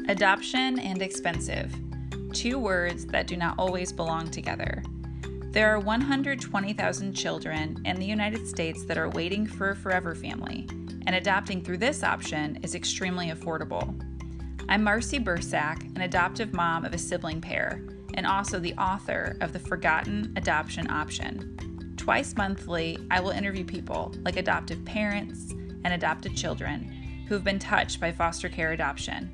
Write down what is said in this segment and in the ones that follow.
Adoption and expensive, two words that do not always belong together. There are 120,000 children in the United States that are waiting for a forever family, and adopting through this option is extremely affordable. I'm Marcy Bursack, an adoptive mom of a sibling pair, and also the author of The Forgotten Adoption Option. Twice monthly, I will interview people like adoptive parents and adopted children who have been touched by foster care adoption.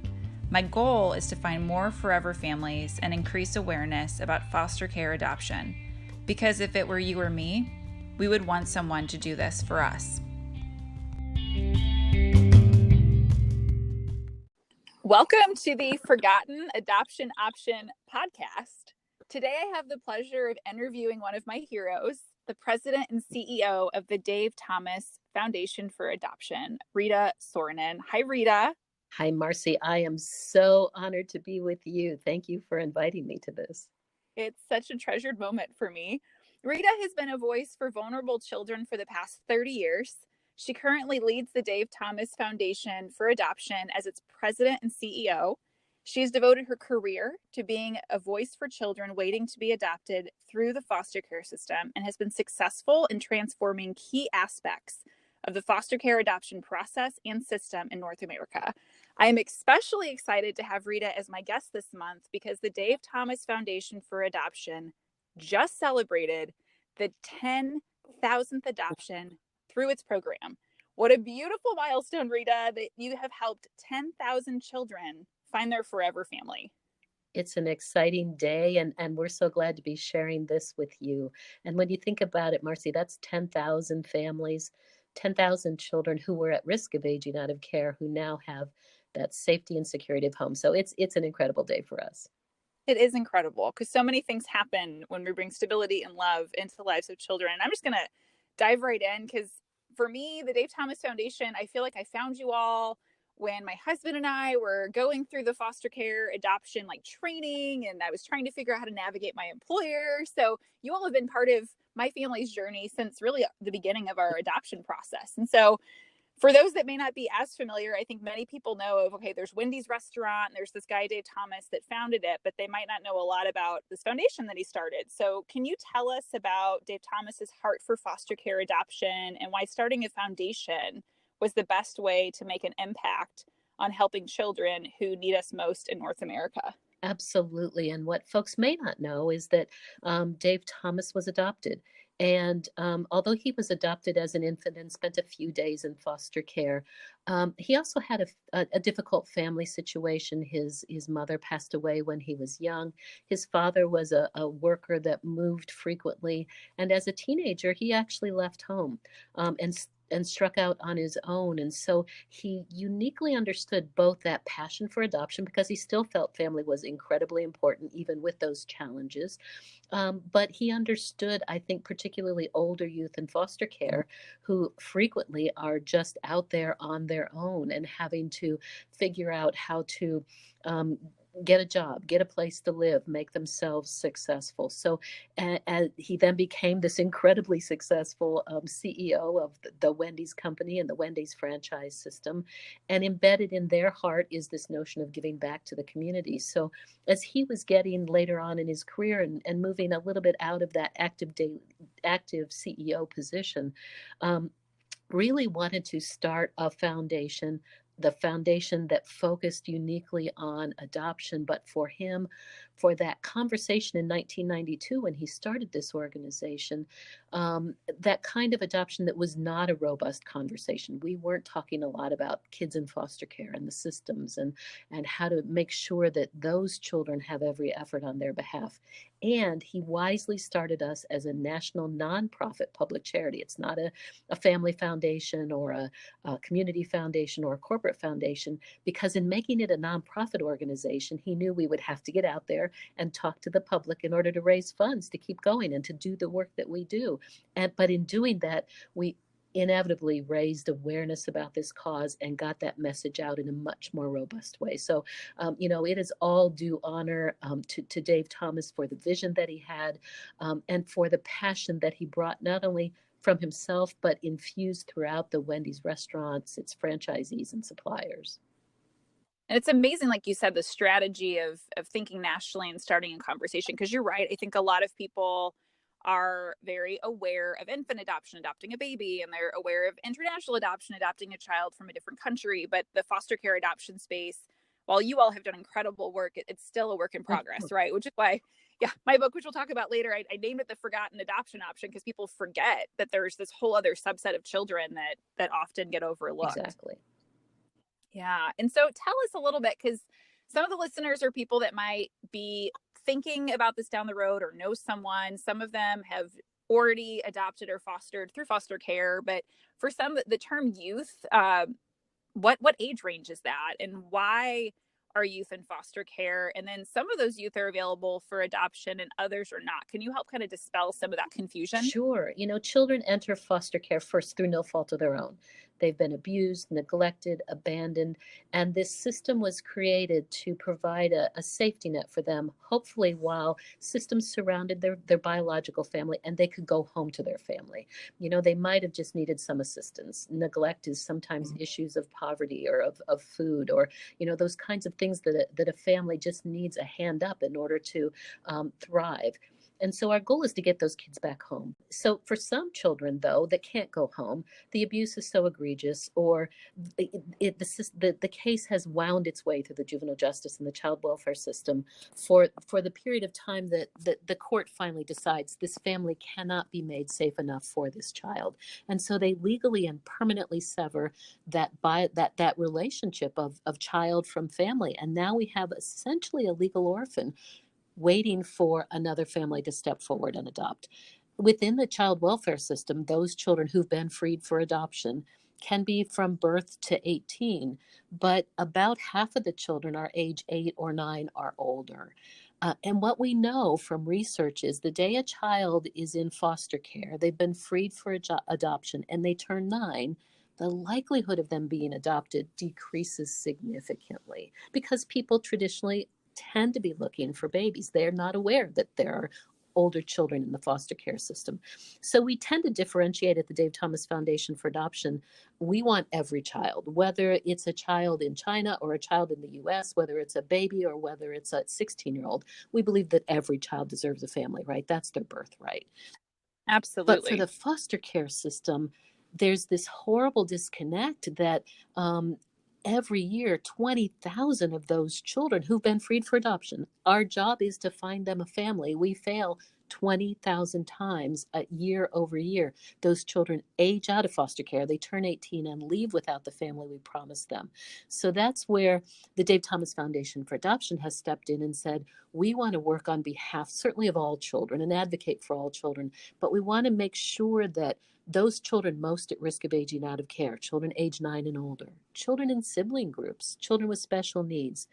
My goal is to find more forever families and increase awareness about foster care adoption, because if it were you or me, we would want someone to do this for us. Welcome to the Forgotten Adoption Option podcast. Today I have the pleasure of interviewing one of my heroes, the president and CEO of the Dave Thomas Foundation for Adoption, Rita Soronen. Hi, Rita. Hi, Marcy. I am so honored to be with you. Thank you for inviting me to this. It's such a treasured moment for me. Rita has been a voice for vulnerable children for the past 30 years. She currently leads the Dave Thomas Foundation for Adoption as its president and CEO. She's devoted her career to being a voice for children waiting to be adopted through the foster care system and has been successful in transforming key aspects of the foster care adoption process and system in North America. I am especially excited to have Rita as my guest this month because the Dave Thomas Foundation for Adoption just celebrated the 10,000th adoption through its program. What a beautiful milestone, Rita, that you have helped 10,000 children find their forever family. It's an exciting day, and we're so glad to be sharing this with you. And when you think about it, Marcy, that's 10,000 families, 10,000 children who were at risk of aging out of care who now have that safety and security of home. So it's an incredible day for us. It is incredible because so many things happen when we bring stability and love into the lives of children. And I'm just going to dive right in because for me, the Dave Thomas Foundation, I feel like I found you all when my husband and I were going through the foster care adoption training, and I was trying to figure out how to navigate my employer. So you all have been part of my family's journey since really the beginning of our adoption process. And so for those that may not be as familiar, I think many people know of, okay, there's Wendy's restaurant, and there's this guy, Dave Thomas, that founded it, but they might not know a lot about this foundation that he started. So can you tell us about Dave Thomas's heart for foster care adoption and why starting a foundation was the best way to make an impact on helping children who need us most in North America? Absolutely. And what folks may not know is that Dave Thomas was adopted. And although he was adopted as an infant and spent a few days in foster care, he also had a difficult family situation. His mother passed away when he was young. His father was a worker that moved frequently. And as a teenager, he actually left home and struck out on his own. And so he uniquely understood both that passion for adoption, because he still felt family was incredibly important, even with those challenges. But he understood, I think, particularly older youth in foster care who frequently are just out there on their own and having to figure out how to get a job, get a place to live, make themselves successful. So he then became this incredibly successful CEO of the Wendy's company and the Wendy's franchise system. And embedded in their heart is this notion of giving back to the community. So as he was getting later on in his career and moving a little bit out of that active CEO position, really wanted to start a foundation, the foundation that focused uniquely on adoption. But for him, for that conversation in 1992 when he started this organization, that kind of adoption that was not a robust conversation. We weren't talking a lot about kids in foster care and the systems and how to make sure that those children have every effort on their behalf. And he wisely started us as a national nonprofit public charity. It's not a family foundation or a community foundation or a corporate foundation, because in making it a nonprofit organization, he knew we would have to get out there and talk to the public in order to raise funds to keep going and to do the work that we do. But in doing that, we inevitably raised awareness about this cause and got that message out in a much more robust way. So, it is all due honor to Dave Thomas for the vision that he had and for the passion that he brought, not only from himself, but infused throughout the Wendy's restaurants, its franchisees and suppliers. And it's amazing, like you said, the strategy of thinking nationally and starting a conversation. Because you're right. I think a lot of people are very aware of infant adoption, adopting a baby, and they're aware of international adoption, adopting a child from a different country. But the foster care adoption space, while you all have done incredible work, it's still a work in progress, right? Which is why, yeah, my book, which we'll talk about later, I named it the Forgotten Adoption Option because people forget that there's this whole other subset of children that often get overlooked. Exactly. Yeah. And so tell us a little bit, because some of the listeners are people that might be thinking about this down the road or know someone. Some of them have already adopted or fostered through foster care. But for some, the term youth, what age range is that? And why are youth in foster care? And then some of those youth are available for adoption and others are not. Can you help kind of dispel some of that confusion? Sure. Children enter foster care first through no fault of their own. They've been abused, neglected, abandoned, and this system was created to provide a safety net for them, hopefully while systems surrounded their biological family and they could go home to their family. They might have just needed some assistance. Neglect is sometimes issues of poverty or of food or, those kinds of things that a family just needs a hand up in order to thrive. And so our goal is to get those kids back home. So for some children, though, that can't go home, the abuse is so egregious, or the case has wound its way through the juvenile justice and the child welfare system for the period of time that the court finally decides this family cannot be made safe enough for this child. And so they legally and permanently sever that relationship of child from family. And now we have essentially a legal orphan waiting for another family to step forward and adopt. Within the child welfare system, those children who've been freed for adoption can be from birth to 18, but about half of the children are age 8 or 9 or older. And what we know from research is the day a child is in foster care, they've been freed for adoption, and they turn 9, the likelihood of them being adopted decreases significantly because people traditionally tend to be looking for babies. They're not aware that there are older children in the foster care system. So we tend to differentiate at the Dave Thomas Foundation for Adoption. We want every child, whether it's a child in China or a child in the US, whether it's a baby or whether it's a 16-year-old. We believe that every child deserves a family, right? That's their birthright. But for Absolutely. the foster care system, there's this horrible disconnect that every year 20,000 of those children who've been freed for adoption, our job is to find them a family. We fail 20,000 times a year over year. Those children age out of foster care. They turn 18 and leave without the family we promised them. So that's where the Dave Thomas Foundation for Adoption has stepped in and said, we want to work on behalf, certainly of all children and advocate for all children, but we want to make sure that those children most at risk of aging out of care, children age 9 and older, children in sibling groups, children with special needs,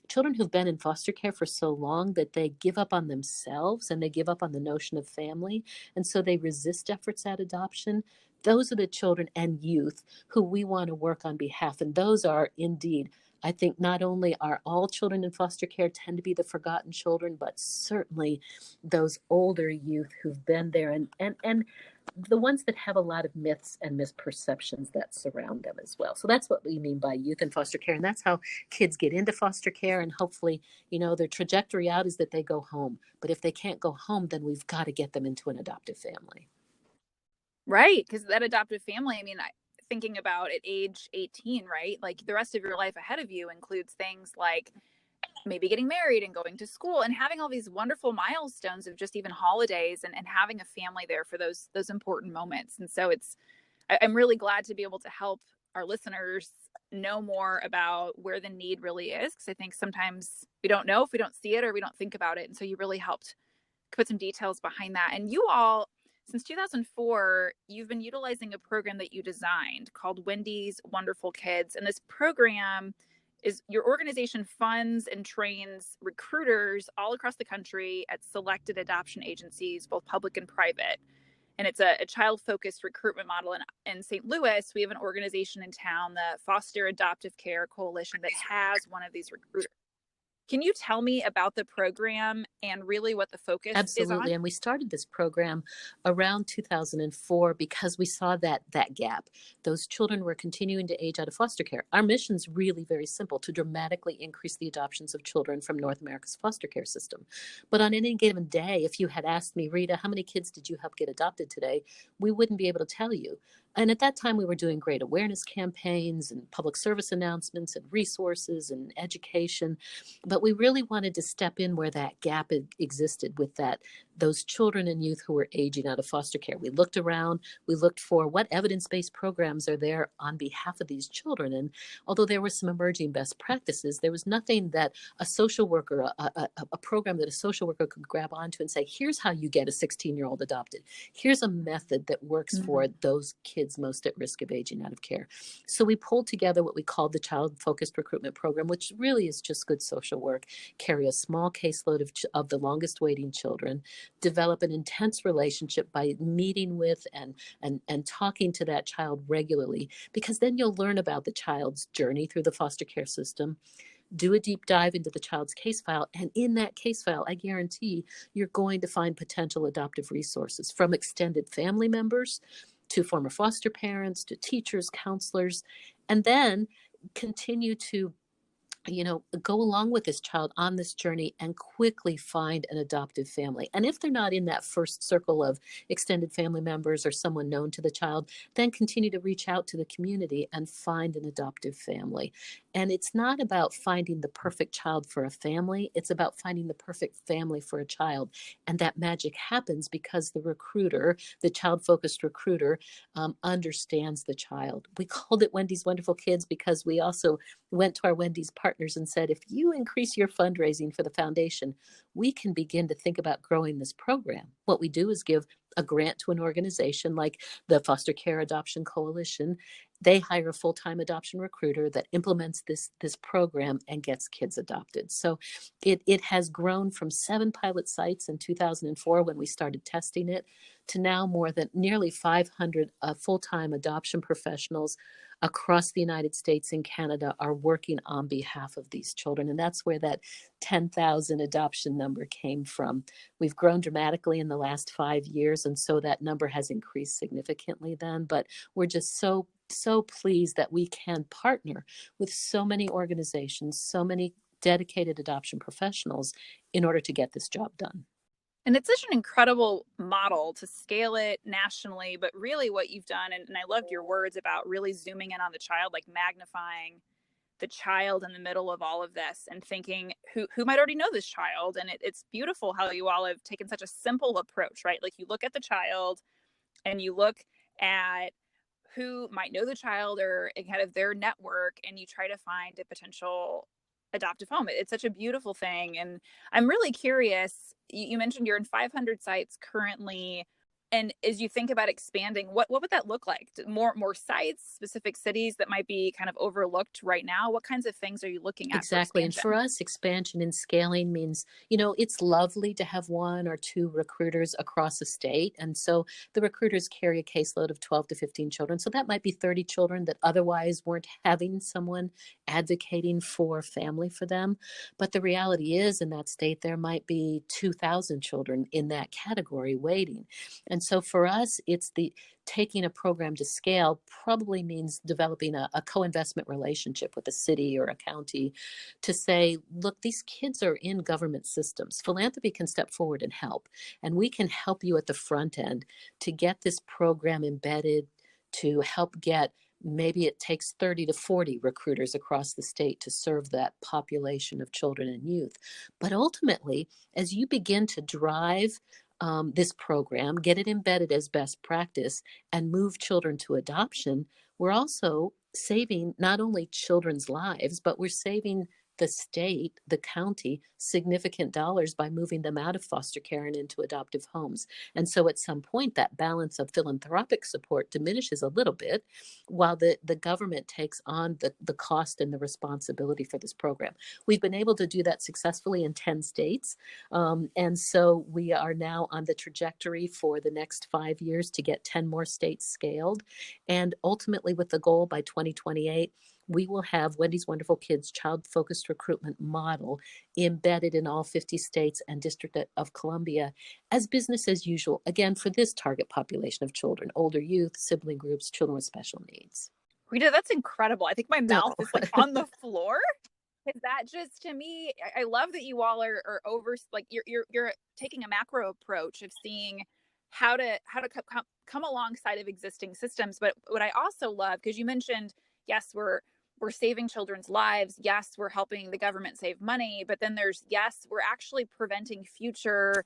children who've been in foster care for so long that they give up on themselves and they give up on the notion of family. And so they resist efforts at adoption. Those are the children and youth who we want to work on behalf. And those are indeed, I think, not only are all children in foster care tend to be the forgotten children, but certainly those older youth who've been there and the ones that have a lot of myths and misperceptions that surround them as well. So that's what we mean by youth in foster care. And that's how kids get into foster care. And hopefully, their trajectory out is that they go home. But if they can't go home, then we've got to get them into an adoptive family. Right. Because that adoptive family, I mean, thinking about at age 18, right? Like the rest of your life ahead of you includes things like maybe getting married and going to school and having all these wonderful milestones of just even holidays and having a family there for those important moments. And so I'm really glad to be able to help our listeners know more about where the need really is. Because I think sometimes we don't know if we don't see it or we don't think about it. And so you really helped put some details behind that. And you all, since 2004, you've been utilizing a program that you designed called Wendy's Wonderful Kids. And this program is your organization funds and trains recruiters all across the country at selected adoption agencies, both public and private. And it's a child-focused recruitment model. In St. Louis, we have an organization in town, the Foster Adoptive Care Coalition, that has one of these recruiters. Can you tell me about the program and really what the focus is on? Absolutely. And we started this program around 2004 because we saw that gap. Those children were continuing to age out of foster care. Our mission is really very simple, to dramatically increase the adoptions of children from North America's foster care system. But on any given day, if you had asked me, Rita, how many kids did you help get adopted today? We wouldn't be able to tell you. And at that time, we were doing great awareness campaigns and public service announcements and resources and education. But we really wanted to step in where that gap existed with those children and youth who were aging out of foster care. We looked around, we looked for what evidence-based programs are there on behalf of these children. And although there were some emerging best practices, there was nothing that a social worker, a program that a social worker could grab onto and say, here's how you get a 16-year-old adopted. Here's a method that works Mm-hmm. for those kids most at risk of aging out of care. So we pulled together what we called the Child-Focused Recruitment Program, which really is just good social work, carry a small caseload of the longest waiting children, develop an intense relationship by meeting with and talking to that child regularly, because then you'll learn about the child's journey through the foster care system. Do a deep dive into the child's case file, and in that case file, I guarantee you're going to find potential adoptive resources, from extended family members to former foster parents to teachers, counselors, and then continue to go along with this child on this journey and quickly find an adoptive family. And if they're not in that first circle of extended family members or someone known to the child, then continue to reach out to the community and find an adoptive family. And it's not about finding the perfect child for a family, it's about finding the perfect family for a child. And that magic happens because the recruiter, the child-focused recruiter, understands the child. We called it Wendy's Wonderful Kids because we also went to our Wendy's partners and said, if you increase your fundraising for the foundation, we can begin to think about growing this program. What we do is give a grant to an organization like the Foster Care Adoption Coalition. They hire a full-time adoption recruiter that implements this program and gets kids adopted. So it has grown from 7 pilot sites in 2004 when we started testing it to now more than nearly 500 full-time adoption professionals across the United States and Canada are working on behalf of these children. And that's where that 10,000 adoption number came from. We've grown dramatically in the last 5 years, and so that number has increased significantly then. But we're just so pleased that we can partner with so many organizations, so many dedicated adoption professionals in order to get this job done. And it's such an incredible model to scale it nationally, but really what you've done, and I loved your words about really zooming in on the child, like magnifying the child in the middle of all of this and thinking who might already know this child. And it's beautiful how you all have taken such a simple approach, right? Like you look at the child and you look at who might know the child or kind of their network, and you try to find a potential adoptive home. It's such a beautiful thing. And I'm really curious, you mentioned you're in 500 sites currently. And as you think about expanding, what would that look like? More sites, specific cities that might be kind of overlooked right now? What kinds of things are you looking at for Exactly. And for expansion? us, expansion and scaling means, it's lovely to have 1 or 2 recruiters across a state. And so the recruiters carry a caseload of 12 to 15 children. So that might be 30 children that otherwise weren't having someone advocating for family for them. But the reality is, in that state, there might be 2,000 children in that category waiting. And so for us, it's taking a program to scale probably means developing a co-investment relationship with a city or a county to say, look, these kids are in government systems. Philanthropy can step forward and help, and we can help you at the front end to get this program embedded, to help get, maybe it takes 30 to 40 recruiters across the state to serve that population of children and youth. But ultimately, as you begin to drive this program, get it embedded as best practice, and move children to adoption, we're also saving not only children's lives, but we're saving the state, the county, significant dollars by moving them out of foster care and into adoptive homes. And so at some point, that balance of philanthropic support diminishes a little bit while the government takes on the cost and the responsibility for this program. We've been able to do that successfully in 10 states. And so we are now on the trajectory for the next 5 years to get 10 more states scaled. And ultimately, with the goal by 2028, we will have Wendy's Wonderful Kids child-focused recruitment model embedded in all 50 states and District of Columbia as business as usual, again, for this target population of children, older youth, sibling groups, children with special needs. Rita, that's incredible. I think my No. mouth is like on the floor. Is that just to me? I love that you all are over, like you're taking a macro approach of seeing how to come alongside of existing systems. But what I also love, because you mentioned, yes, we're saving children's lives. Yes, we're helping the government save money. But then there's, yes, we're actually preventing future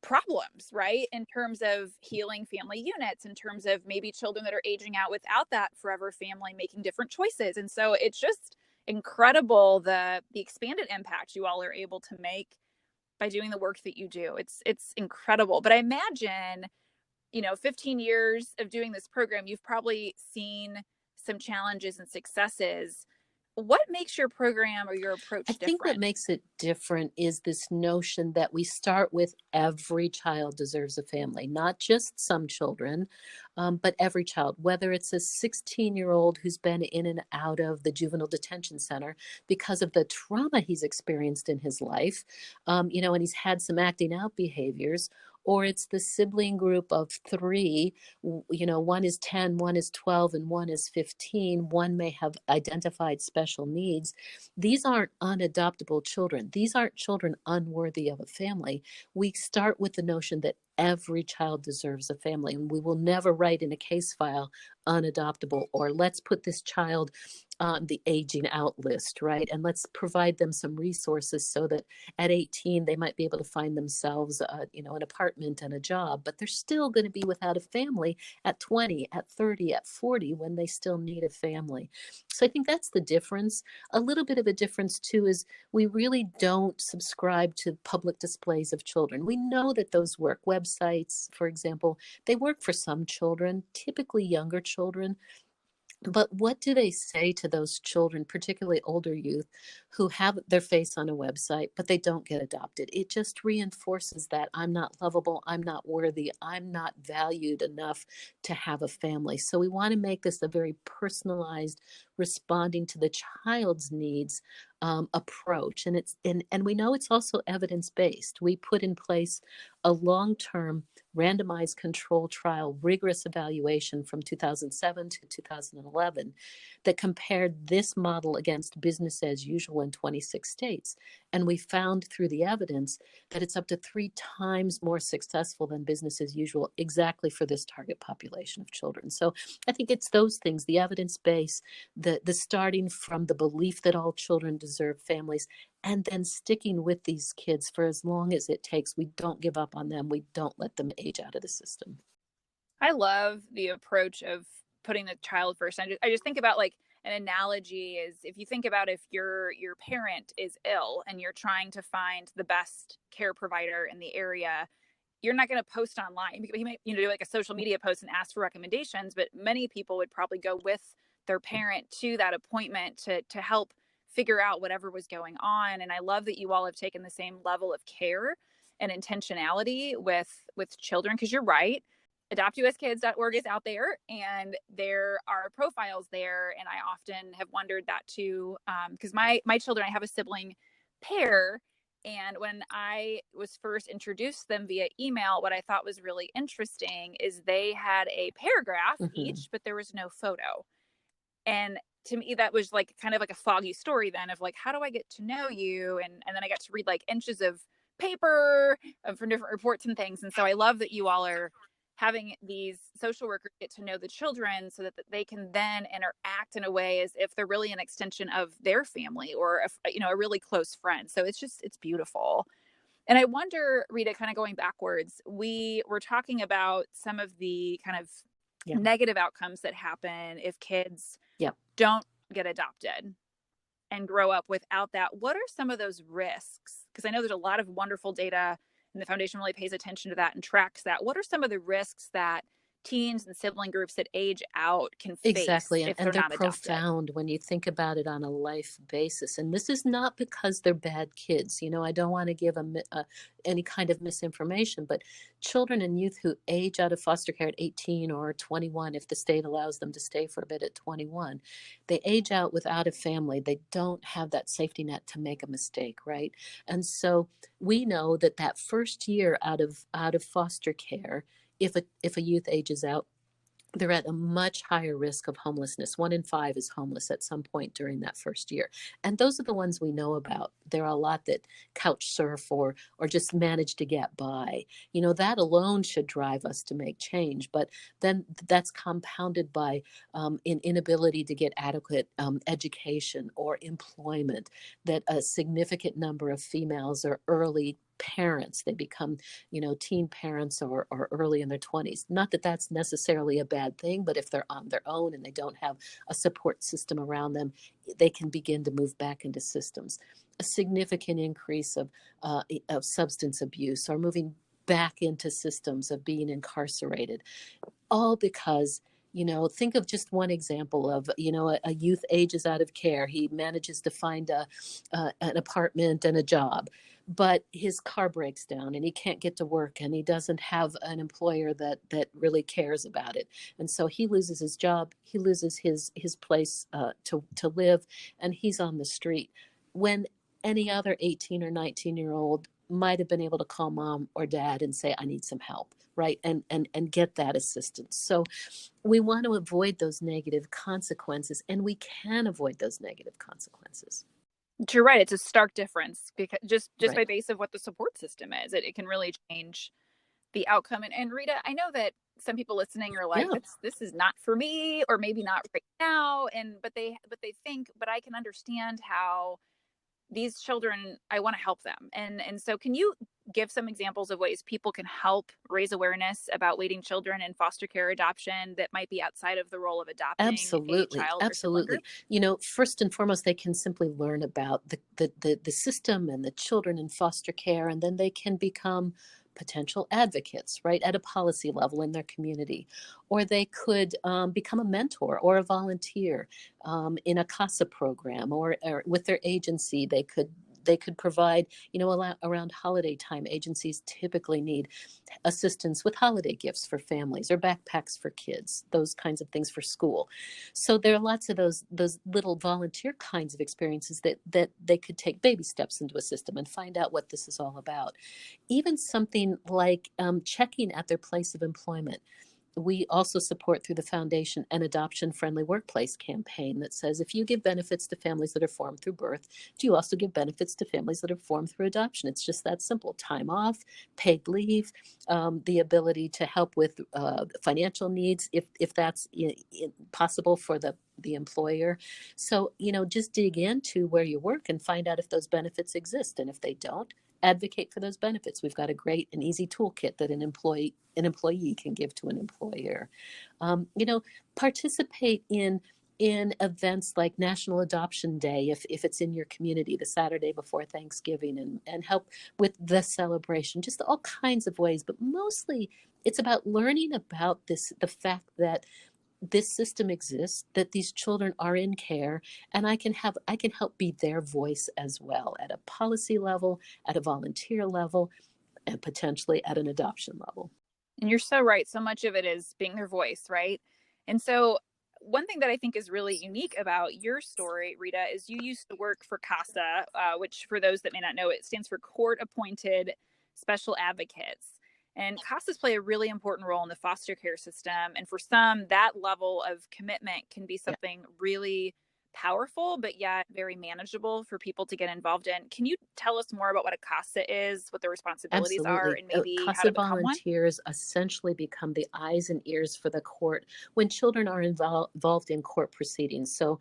problems, right? In terms of healing family units, in terms of maybe children that are aging out without that forever family making different choices. And so it's just incredible the expanded impact you all are able to make by doing the work that you do. It's incredible. But I imagine, 15 years of doing this program, you've probably seen some challenges and successes. What makes your program or your I approach think what different? makes it different is this notion that we start with every child deserves a family, not just some children, but every child, whether it's a 16-year-old who's been in and out of the juvenile detention center because of the trauma he's experienced in his life, and he's had some acting out behaviors, or it's the sibling group of three, one is 10, one is 12, and one is 15. One may have identified special needs. These aren't unadoptable children. These aren't children unworthy of a family. We start with the notion that every child deserves a family, and we will never write in a case file unadoptable, or let's put this child on the aging out list, right? And let's provide them some resources so that at 18 they might be able to find themselves an apartment and a job, but they're still going to be without a family at 20, at 30, at 40, when they still need a family. So I think that's the difference. A little bit of a difference too is we really don't subscribe to public displays of children. We know that those work. Websites, for example, they work for some children, typically younger children. But what do they say to those children, particularly older youth, who have their face on a website, but they don't get adopted? It just reinforces that I'm not lovable, I'm not worthy, I'm not valued enough to have a family. So we want to make this a very personalized, responding to the child's needs approach. And we know it's also evidence-based. We put in place a long-term randomized control trial, rigorous evaluation from 2007 to 2011 that compared this model against business as usual in 26 states. And we found through the evidence that it's up to 3 times more successful than business as usual, exactly for this target population of children. So I think it's those things, the evidence base, the starting from the belief that all children deserve families, and then sticking with these kids for as long as it takes. We don't give up on them. We don't let them age out of the system. I love the approach of putting the child first. I just think about, like, an analogy is, if you think about, if your parent is ill and you're trying to find the best care provider in the area, you're not going to post online. You might, do like a social media post and ask for recommendations, but many people would probably go with their parent to that appointment to help figure out whatever was going on. And I love that you all have taken the same level of care and intentionality with children, because you're right, adoptuskids.org is out there, and there are profiles there. And I often have wondered that too, because my children, I have a sibling pair, and when I was first introduced them via email, what I thought was really interesting is they had a paragraph each, but there was no photo. And to me, that was like kind of like a foggy story then, of like, how do I get to know you? And then I got to read like inches of paper from different reports and things. And so I love that you all are having these social workers get to know the children so that they can then interact in a way as if they're really an extension of their family, or a really close friend. So it's beautiful. And I wonder, Rita, kind of going backwards, we were talking about some of the kind of negative outcomes that happen if kids don't get adopted and grow up without that. What are some of those risks? Because I know there's a lot of wonderful data, and the foundation really pays attention to that and tracks that. What are some of the risks that teens and sibling groups that age out can face Exactly. if And they're they're not adopted. profound when you think about it on a life basis. And this is not because they're bad kids. I don't want to give any kind of misinformation, but children and youth who age out of foster care at 18 or 21, if the state allows them to stay for a bit at 21, they age out without a family. They don't have that safety net to make a mistake, right? And so we know that that first year out of foster care, if a youth ages out, they're at a much higher risk of homelessness. 1 in 5 is homeless at some point during that first year. And those are the ones we know about. There are a lot that couch surf or just manage to get by. That alone should drive us to make change. But then that's compounded by an inability to get adequate education or employment, that a significant number of females are early parents. They become teen parents or early in their 20s. Not that that's necessarily a bad thing, but if they're on their own and they don't have a support system around them, they can begin to move back into systems. A significant increase of substance abuse, or moving back into systems of being incarcerated, all because think of just one example of a youth ages out of care. He manages to find an apartment and a job, but his car breaks down and he can't get to work, and he doesn't have an employer that really cares about it, and so he loses his job, he loses his place to live, and he's on the street when any other 18 or 19-year-old might have been able to call mom or dad and say, I need some help, right? And get that assistance. So we want to avoid those negative consequences, and we can avoid those negative consequences. You're right. It's a stark difference because just Right. by base of what the support system is, it can really change the outcome. And Rita, I know that some people listening are like, Yeah, this is not for me, or maybe not right now. And but they think, but I can understand how these children, I want to help them. And so can you give some examples of ways people can help raise awareness about waiting children in foster care adoption that might be outside of the role of adopting a absolutely. child or sibling Absolutely. group? First and foremost, they can simply learn about the system and the children in foster care, and then they can become potential advocates, right, at a policy level in their community. Or they could become a mentor or a volunteer in a CASA program, or with their agency. They could provide, around holiday time, agencies typically need assistance with holiday gifts for families or backpacks for kids, those kinds of things for school. So there are lots of those little volunteer kinds of experiences that they could take baby steps into a system and find out what this is all about. Even something like checking at their place of employment. We also support through the foundation an adoption friendly workplace campaign that says, if you give benefits to families that are formed through birth, do you also give benefits to families that are formed through adoption? It's just that simple. Time off, paid leave, the ability to help with financial needs if that's possible for the employer. So, just dig into where you work and find out if those benefits exist. And if they don't, advocate for those benefits. We've got a great and easy toolkit that an employee can give to an employer. Um, you know, participate in events like National Adoption Day, if it's in your community, the Saturday before Thanksgiving, and help with the celebration, just all kinds of ways. But mostly it's about learning about the fact that this system exists, that these children are in care, and I can help be their voice as well, at a policy level, at a volunteer level, and potentially at an adoption level. And you're so right. So much of it is being their voice, right? And so, one thing that I think is really unique about your story, Rita, is you used to work for CASA, which, for those that may not know, it stands for Court Appointed Special Advocates. And CASAs play a really important role in the foster care system. And for some, that level of commitment can be Yeah, something really powerful, but yet very manageable for people to get involved in. Can you tell us more about what a CASA is, what the responsibilities are, absolutely. and maybe how CASA to become one? volunteers essentially become the eyes and ears for the court when children are involved in court proceedings. So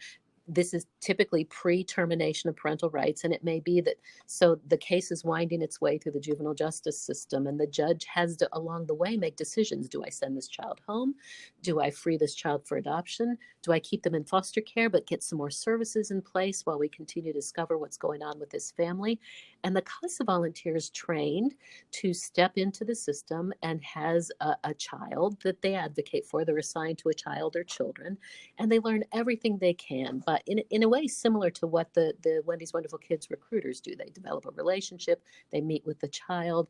this is typically pre-termination of parental rights, and it may be that, so the case is winding its way through the juvenile justice system, and the judge has to along the way make decisions. Do I send this child home? Do I free this child for adoption? Do I keep them in foster care but get some more services in place while we continue to discover what's going on with this family? And the CASA volunteer is trained to step into the system and has a child that they advocate for. They're assigned to a child or children, and they learn everything they can, but in a way similar to what the Wendy's Wonderful Kids recruiters do. They develop a relationship, they meet with the child,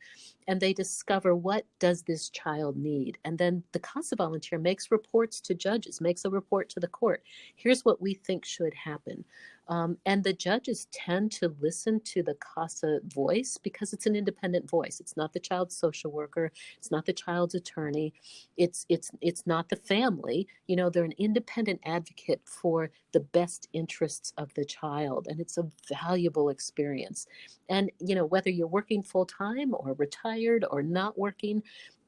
and they discover what does this child need. And then the CASA volunteer makes reports to judges, makes a report to the court. Here's what we think should happen. And the judges tend to listen to the CASA voice because it's an independent voice. It's not the child's social worker. It's not the child's attorney. It's not the family. You know, they're an independent advocate for the best interests of the child, and it's a valuable experience. And you know, whether you're working full time or retired or not working,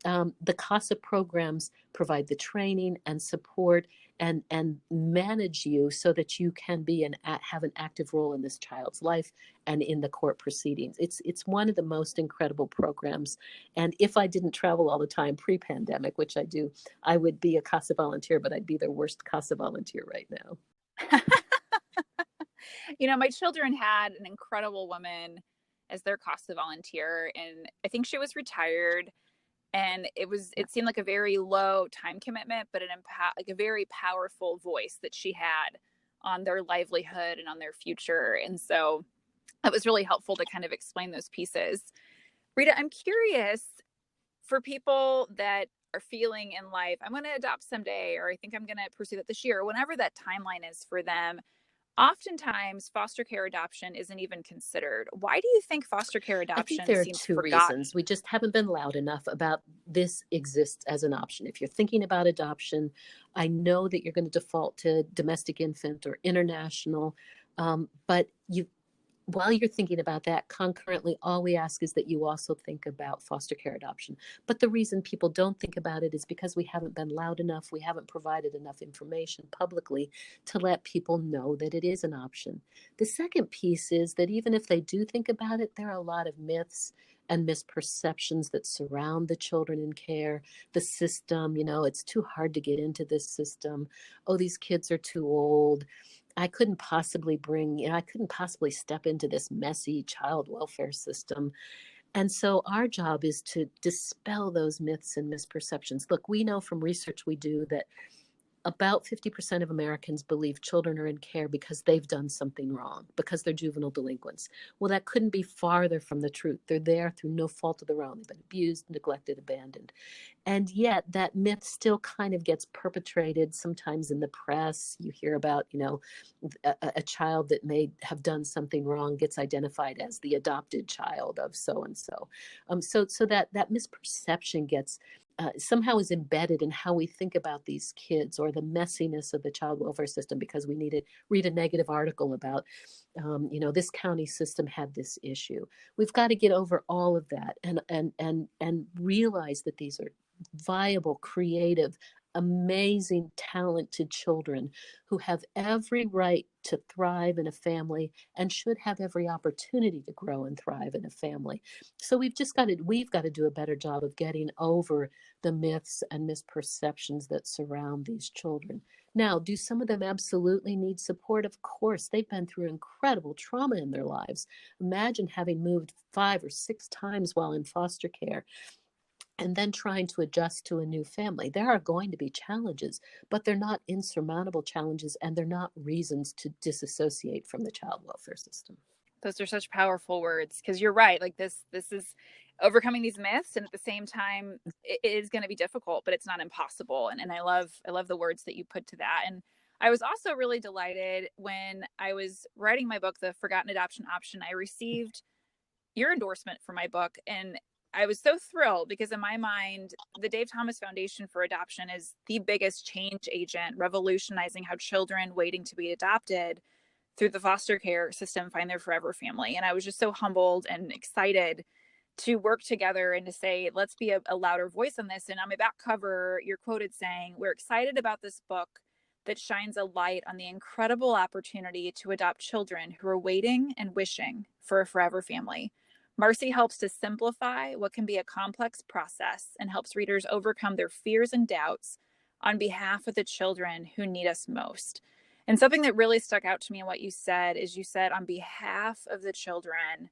the CASA programs provide the training and support and manage you so that you can be have an active role in this child's life and in the court proceedings. It's one of the most incredible programs. And if I didn't travel all the time pre-pandemic, which I do, I would be a CASA volunteer, but I'd be the worst CASA volunteer right now. You know, my children had an incredible woman as their CASA volunteer, and I think she was retired. And it seemed like a very low time commitment, but like a very powerful voice that she had on their livelihood and on their future. And so it was really helpful to kind of explain those pieces. Rita, I'm curious, for people that are feeling in life, I'm going to adopt someday, or I think I'm going to pursue that this year, or whenever that timeline is for them. Oftentimes, foster care adoption isn't even considered. Why do you think foster care I think adoption there are seems two forgotten? reasons. We just haven't been loud enough about this exists as an option. If you're thinking about adoption, I know that you're going to default to domestic infant or international, but you while you're thinking about that, concurrently, all we ask is that you also think about foster care adoption. But the reason people don't think about it is because we haven't been loud enough. We haven't provided enough information publicly to let people know that it is an option. The second piece is that even if they do think about it, there are a lot of myths and misperceptions that surround the children in care, the system. You know, it's too hard to get into this system. Oh, these kids are too old. I couldn't possibly I couldn't possibly step into this messy child welfare system. And so our job is to dispel those myths and misperceptions. Look, we know from research we do that about 50% of Americans believe children are in care because they've done something wrong, because they're juvenile delinquents. Well, that couldn't be farther from the truth. They're there through no fault of their own. They've been abused, neglected, abandoned. And yet that myth still kind of gets perpetrated sometimes in the press. You hear about, you know, a child that may have done something wrong gets identified as the adopted child of so and so. So that misperception gets somehow is embedded in how we think about these kids, or the messiness of the child welfare system, because we need to read a negative article about, you know, this county system had this issue. We've got to get over all of that and realize that these are viable, creative, amazing, talented children who have every right to thrive in a family and should have every opportunity to grow and thrive in a family. So we've got to do a better job of getting over the myths and misperceptions that surround these children. Now, do some of them absolutely need support? Of course. They've been through incredible trauma in their lives. Imagine having moved 5 or 6 times while in foster care and then trying to adjust to a new family. There are going to be challenges, but they're not insurmountable challenges, and they're not reasons to disassociate from the child welfare system. Those are such powerful words, because you're right. Like this is overcoming these myths, and at the same time, it is going to be difficult, but it's not impossible. And I love the words that you put to that. And I was also really delighted when I was writing my book, The Forgotten Adoption Option. I received your endorsement for my book, and I was so thrilled because in my mind, the Dave Thomas Foundation for Adoption is the biggest change agent, revolutionizing how children waiting to be adopted through the foster care system find their forever family. And I was just so humbled and excited to work together and to say, let's be a louder voice on this. And on my back cover, you're quoted saying, "We're excited about this book that shines a light on the incredible opportunity to adopt children who are waiting and wishing for a forever family. Marcy helps to simplify what can be a complex process and helps readers overcome their fears and doubts on behalf of the children who need us most." And something that really stuck out to me in what you said is you said, on behalf of the children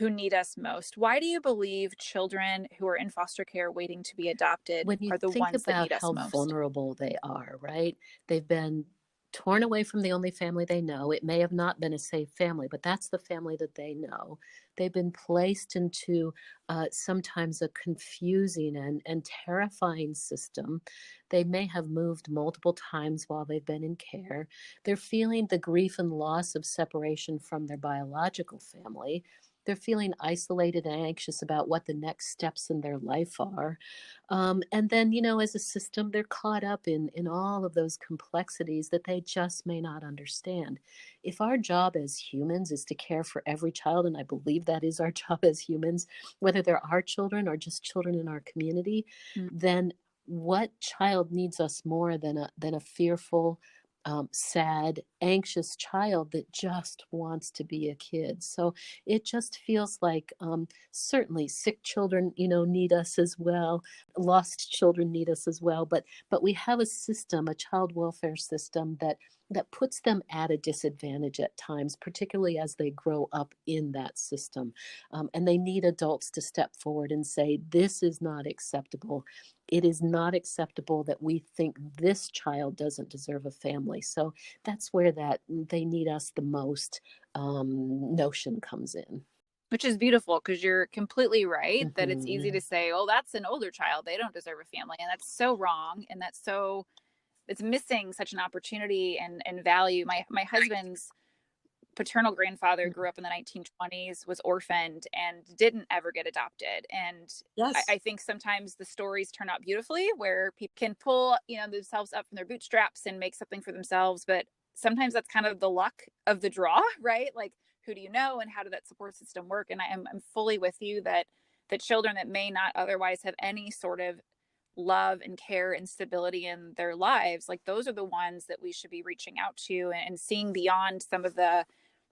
who need us most. Why do you believe children who are in foster care waiting to be adopted When you are the think ones that about need us how most? vulnerable they are, right? They've been torn away from the only family they know. It may have not been a safe family, but that's the family that they know. They've been placed into sometimes a confusing and terrifying system. They may have moved multiple times while they've been in care. They're feeling the grief and loss of separation from their biological family. They're feeling isolated and anxious about what the next steps in their life are. And then, as a system, they're caught up in all of those complexities that they just may not understand. If our job as humans is to care for every child, and I believe that is our job as humans, whether they're our children or just children in our community, Mm. then what child needs us more than a fearful, sad, anxious child that just wants to be a kid? So it just feels like certainly sick children, need us as well. Lost children need us as well, but we have a system, a child welfare system that puts them at a disadvantage at times, particularly as they grow up in that system. And they need adults to step forward and say, this is not acceptable. It is not acceptable that we think this child doesn't deserve a family. So that's where that they need us the most notion comes in. Which is beautiful because you're completely right that it's easy Hmm. to say, oh, that's an older child. They don't deserve a family. And that's so wrong. And it's missing such an opportunity and value. My husband's paternal grandfather grew up in the 1920s, was orphaned, and didn't ever get adopted. And I Yes. think sometimes the stories turn out beautifully where people can pull, themselves up from their bootstraps and make something for themselves. But sometimes that's kind of the luck of the draw, right? Like, who do you know and how did that support system work? And I'm fully with you that the children that may not otherwise have any sort of love and care and stability in their lives, like those are the ones that we should be reaching out to and seeing beyond some of the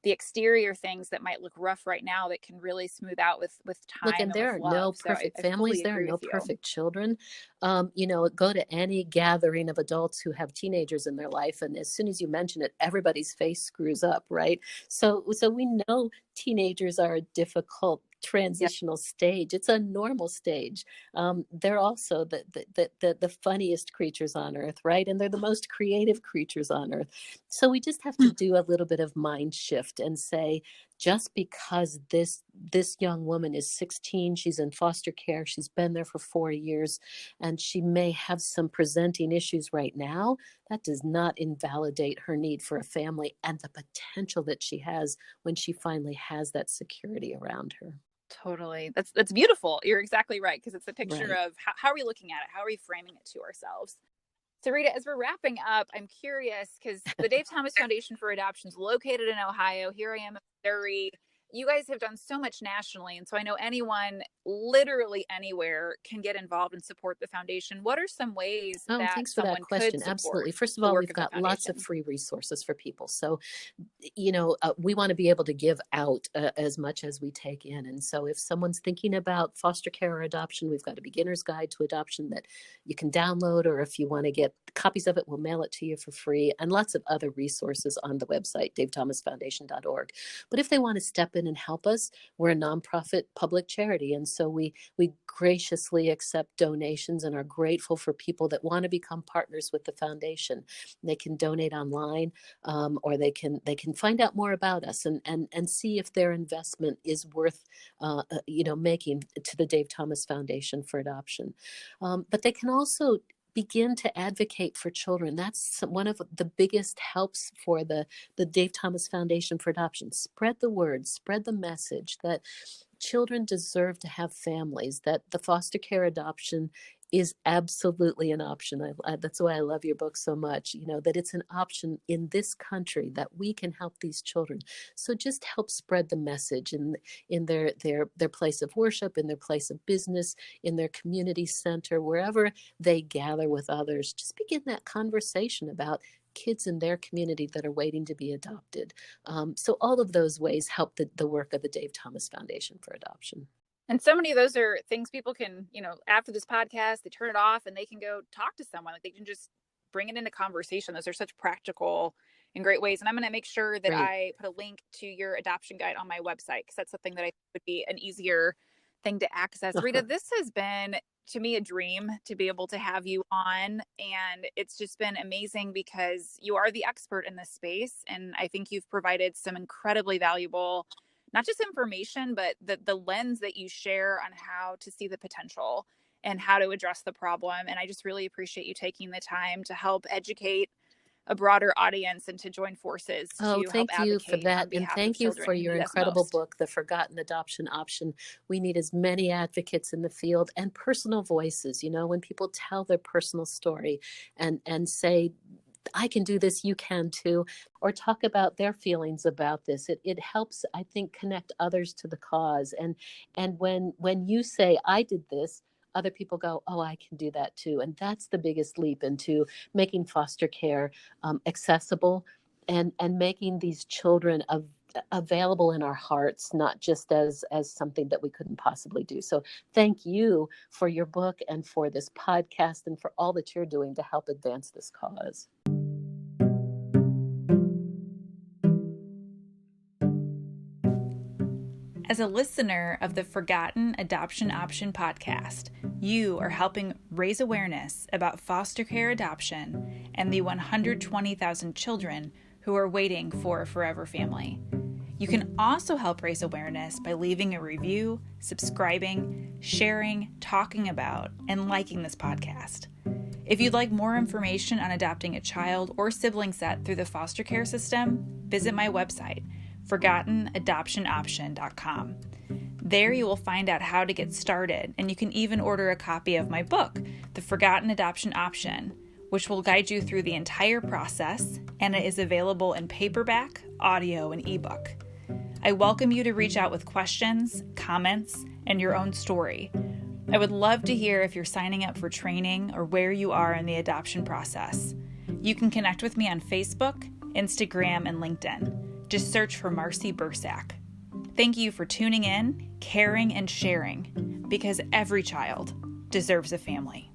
exterior things that might look rough right now that can really smooth out with Look, time and and there with are love. no So perfect I families. fully There are agree no with you. perfect children. Go to any gathering of adults who have teenagers in their life, and as soon as you mention it, everybody's face screws up, right? So we know teenagers are a difficult Yeah, transitional stage. It's a normal stage. They're also the funniest creatures on earth, right? And they're the most creative creatures on earth. So we just have to do a little bit of mind shift and say, just because this young woman is 16, she's in foster care, she's been there for 4 years, and she may have some presenting issues right now, that does not invalidate her need for a family and the potential that she has when she finally has that security around her. totally. That's beautiful. You're exactly right because it's a picture Right. of how are we looking at it? How are we framing it to ourselves? So, Rita, as we're wrapping up, I'm curious because the Dave Thomas Foundation for Adoption is located in Ohio. Here I am in Missouri. You guys have done so much nationally. And so I know anyone, literally anywhere, can get involved and support the foundation. What are some ways Oh, that thanks for that someone could question. support Absolutely. First of the all, work we've of the got lots of foundation? free resources for people. So we want to be able to give out as much as we take in. And so, if someone's thinking about foster care or adoption, we've got a beginner's guide to adoption that you can download, or if you want to get copies of it, we'll mail it to you for free, and lots of other resources on the website, davethomasfoundation.org. But if they want to step in and help us, we're a nonprofit public charity. And so, we graciously accept donations and are grateful for people that want to become partners with the foundation. They can donate online, or they can find out more about us and see if their investment is worth making to the Dave Thomas Foundation for Adoption. But they can also begin to advocate for children. That's one of the biggest helps for the Dave Thomas Foundation for Adoption. Spread the word, spread the message that children deserve to have families, that the foster care adoption is absolutely an option. That's why I love your book so much, that it's an option in this country, that we can help these children. So just help spread the message in their place of worship, in their place of business, in their community center, wherever they gather with others. Just begin that conversation about kids in their community that are waiting to be adopted. So all of those ways help the work of the Dave Thomas Foundation for Adoption. And so many of those are things people can, after this podcast, they turn it off and they can go talk to someone. Like they can just bring it into conversation. Those are such practical in great ways. And I'm going to make sure that Great. I put a link to your adoption guide on my website, because that's something that I think would be an easier thing to access. Rita, this has been to me a dream to be able to have you on, and it's just been amazing because you are the expert in this space, and I think you've provided some incredibly valuable, not just information, but the lens that you share on how to see the potential and how to address the problem. And I just really appreciate you taking the time to help educate a broader audience and to join forces Oh, to help thank you for advocate that. on And behalf of thank you children for who your need us incredible most. book, The Forgotten Adoption Option. We need as many advocates in the field and personal voices. You know, when people tell their personal story and say, I can do this, you can too, or talk about their feelings about this. It helps, I think, connect others to the cause. And when you say, I did this, other people go, oh, I can do that too. And that's the biggest leap into making foster care accessible and making these children available in our hearts, not just as something that we couldn't possibly do. So thank you for your book and for this podcast and for all that you're doing to help advance this cause. As a listener of the Forgotten Adoption Option podcast, you are helping raise awareness about foster care adoption and the 120,000 children who are waiting for a forever family. You can also help raise awareness by leaving a review, subscribing, sharing, talking about, and liking this podcast. If you'd like more information on adopting a child or sibling set through the foster care system, visit my website, ForgottenAdoptionOption.com. There you will find out how to get started, and you can even order a copy of my book, The Forgotten Adoption Option, which will guide you through the entire process, and it is available in paperback, audio, and ebook. I welcome you to reach out with questions, comments, and your own story. I would love to hear if you're signing up for training or where you are in the adoption process. You can connect with me on Facebook, Instagram, and LinkedIn. Just search for Marcy Bursack. Thank you for tuning in, caring, and sharing, because every child deserves a family.